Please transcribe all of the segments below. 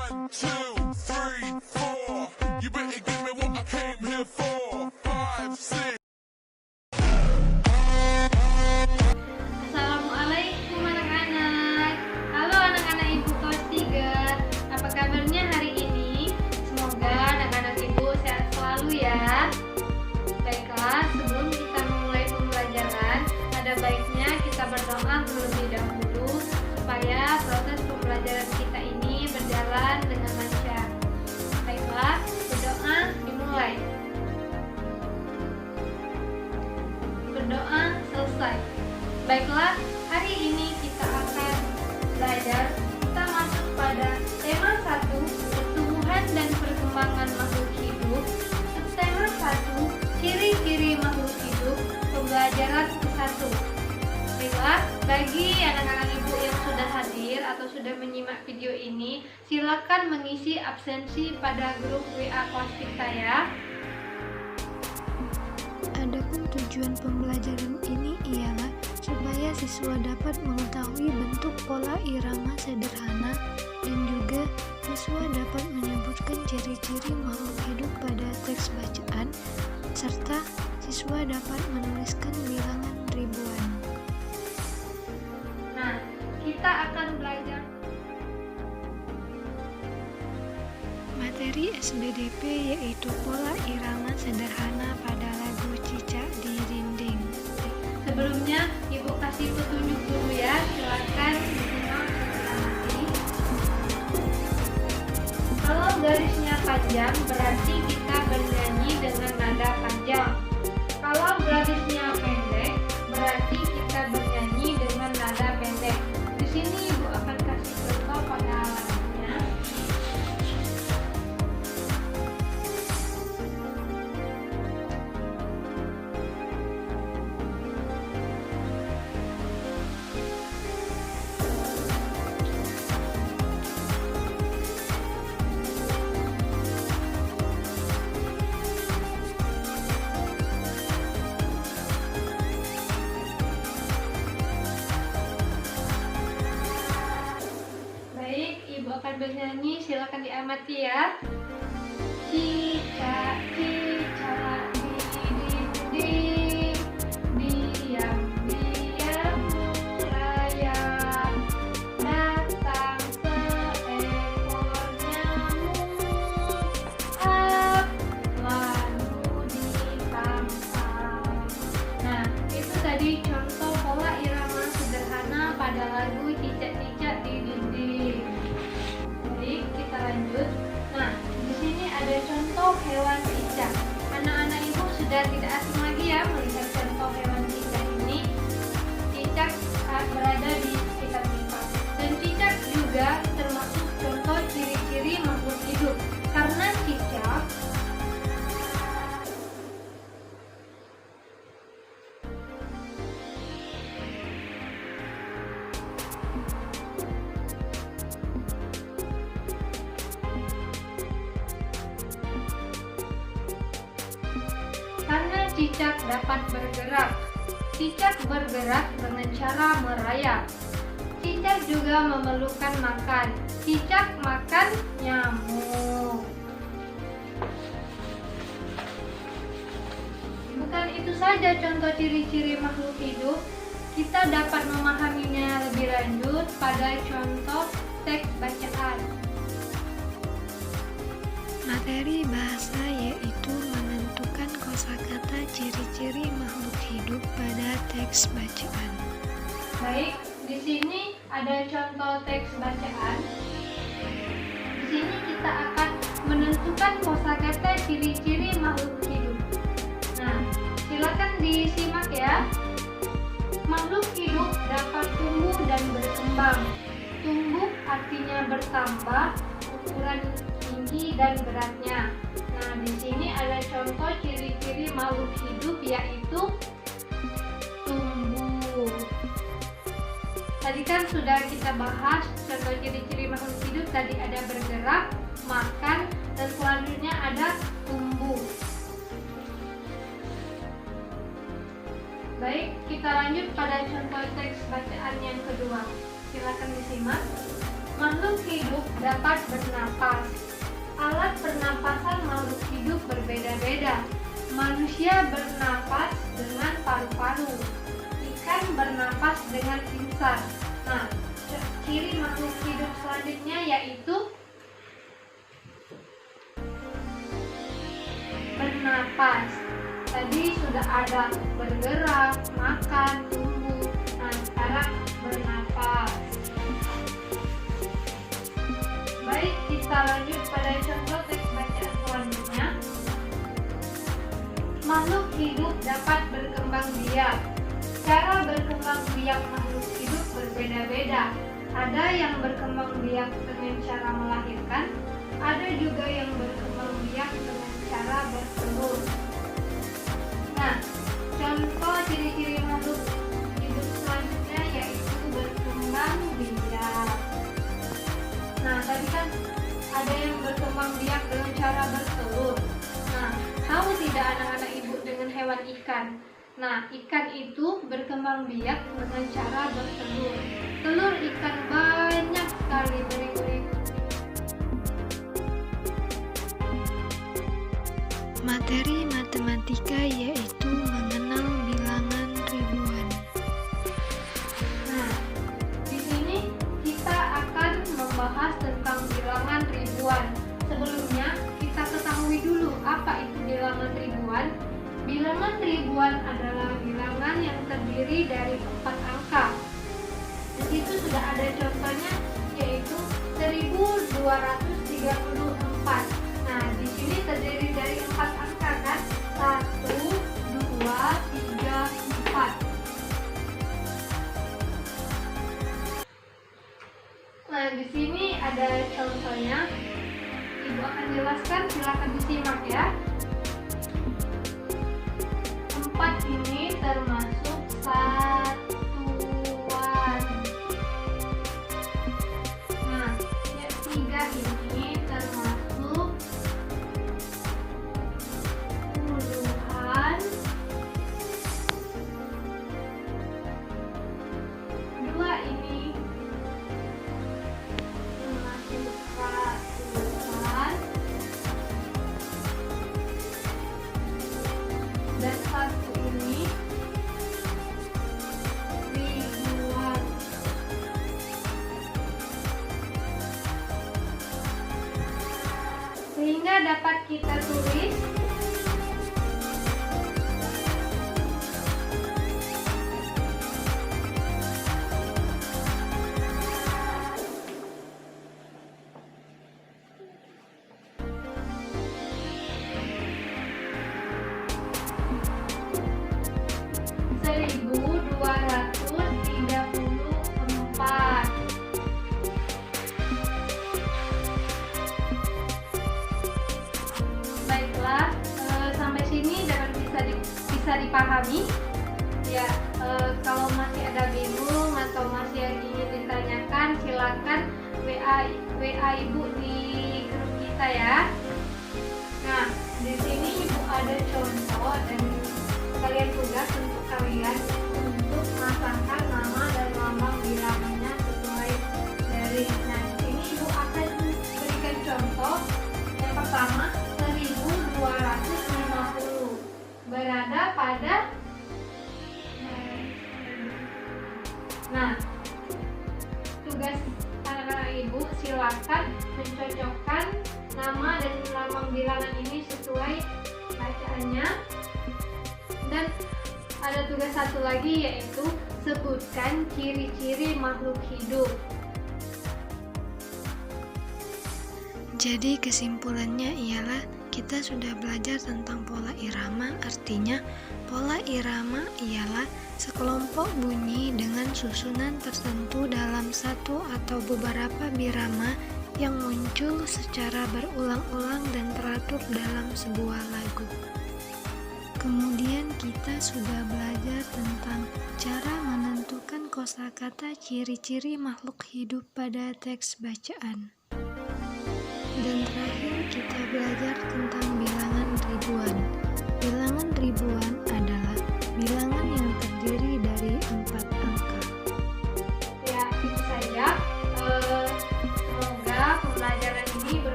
1, 2, 3, 4. You better give me what I came here for. 5, 6. Assalamualaikum anak-anak. Halo anak-anak ibu kelas 3. Apa kabarnya hari ini? Semoga anak-anak ibu sehat selalu ya. Baiklah, sebelum kita memulai pembelajaran, ada baiknya kita berdoa terlebih dahulu supaya proses pembelajaran kita ini berjalan dengan lancar. Baiklah, berdoa dimulai. Berdoa selesai. Baiklah, hari ini kita akan belajar. Kita masuk pada tema 1, pertumbuhan dan perkembangan makhluk hidup. Tema 1, ciri-ciri makhluk hidup, pembelajaran ke-1. Baiklah, bagi anak-anak ibu yang sudah hadir atau sudah menyimak video ini, silakan mengisi absensi pada grup WA kelas kita ya. Adapun tujuan pembelajaran ini ialah supaya siswa dapat mengetahui bentuk pola irama sederhana dan juga siswa dapat menyebutkan ciri-ciri makhluk hidup pada teks bacaan serta siswa dapat menuliskan bilangan ribuan. Nah, kita akan belajar Materi SBDP yaitu pola irama sederhana pada lagu Cicak di Dinding. Sebelumnya, Ibu kasih petunjuk dulu ya, silakan disimak amati. Kalau garisnya panjang, berarti kita bernyanyi dengan nada panjang. Kalau garisnya pendek, berarti kita bernyanyi dengan nada pendek. Di sini Ibu akan kasih contoh pada alatnya. Akan bernyanyi, silakan diamati ya. Cicak, cicak di dinding, diam-diam merayap, datang seekor nyamuk, lalu ditangkap. Nah, itu tadi contoh pola irama sederhana pada lagu Cicak-cicak di dinding. Baik, kita lanjut. Nah, di sini ada contoh hewan cicak. Anak-anak ibu sudah tidak asing lagi ya melihat contoh hewan cicak ini. Cicak berada di sekitar kita. Dan cicak juga termasuk contoh ciri-ciri makhluk hidup. Karena cicak cicak dapat bergerak. Cicak bergerak dengan cara merayap. Cicak juga memerlukan makan. Cicak makan nyamuk. Bukan itu saja contoh ciri-ciri makhluk hidup. Kita dapat memahaminya lebih lanjut pada contoh teks bacaan. Materi bahasa yaitu menentukan kosakata ciri-ciri makhluk hidup pada teks bacaan. Baik, di sini ada contoh teks bacaan. Di sini kita akan menentukan kosakata ciri-ciri makhluk hidup. Nah, silakan disimak ya. Makhluk hidup dapat tumbuh dan berkembang. Tumbuh artinya bertambah ukuran tinggi dan beratnya. Nah, di sini ada contoh ciri-ciri makhluk hidup yaitu tumbuh. Tadi kan sudah kita bahas contoh ciri-ciri makhluk hidup, tadi ada bergerak, makan, dan selanjutnya ada tumbuh. Baik, kita lanjut pada contoh teks bacaan yang kedua. Silakan disimak. Makhluk hidup dapat bernapas. Alat pernapasan makhluk hidup berbeda-beda. Manusia bernapas dengan paru-paru. Ikan bernapas dengan insang. Nah, ciri makhluk hidup selanjutnya yaitu bernapas. Tadi sudah ada bergerak, makan, tumbuh. Nah, sekarang bernapas. Baik, kita lanjut pada contoh teks bacaan selanjutnya. Makhluk hidup dapat berkembang biak. Cara berkembang biak makhluk hidup berbeda-beda. Ada yang berkembang biak dengan cara melahirkan, ada juga yang berkembang biak dengan cara bertelur. Nah, contoh ciri-ciri makhluk hidup selanjutnya yaitu berkembang biak. Nah, tadi kan ada yang berkembang biak dengan cara bertelur. Nah, tahu tidak anak-anak ibu dengan hewan ikan? Nah, ikan itu berkembang biak dengan cara bertelur. Telur ikan banyak sekali berikut. Materi matematika yaitu mengenal bilangan ribuan. Nah, di sini kita akan membahas tentang bilangan ribuan. Sebelumnya, kita ketahui dulu apa itu bilangan ribuan. Bilangan ribuan adalah bilangan yang terdiri dari 4 angka. Di situ sudah ada contohnya yaitu 1234. Nah, di sini terdiri dari 4 angka kan? 1, 2, 3, 4. Nah, di sini ada contohnya. Ibu akan jelaskan, silakan disimak ya. 4 ini termasuk satuan. Nah, yang 3 ini termasuk puluhan. 2 ini termasuk ratusan. Dan 1 ini ribuan. Sehingga dapat kita tulis dipahami ya. Kalau masih ada bingung atau masih ingin ditanyakan, silakan WA Ibu di grup kita ya. Nah, di sini Ibu ada contoh dan kalian tugas untuk kalian untuk masukkan nama dan lambang bilangannya sesuai dari. Nah, di sini Ibu akan berikan contoh. Yang pertama, 1250 berada pada. Nah, tugas anak-anak Ibu silakan mencocokkan nama dan lambang bilangan ini sesuai bacaannya. Dan ada tugas satu lagi yaitu sebutkan ciri-ciri makhluk hidup. Jadi kesimpulannya ialah kita sudah belajar tentang pola irama. Artinya pola irama ialah sekelompok bunyi dengan susunan tertentu dalam satu atau beberapa birama yang muncul secara berulang-ulang dan teratur dalam sebuah lagu. Kemudian kita sudah belajar tentang cara menentukan kosakata ciri-ciri makhluk hidup pada teks bacaan. Dan terakhir kita belajar tentang bilangan ribuan. Bilangan ribuan adalah bilangan yang terdiri dari 4 angka. Ya, itu saja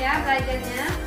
ya belajarnya.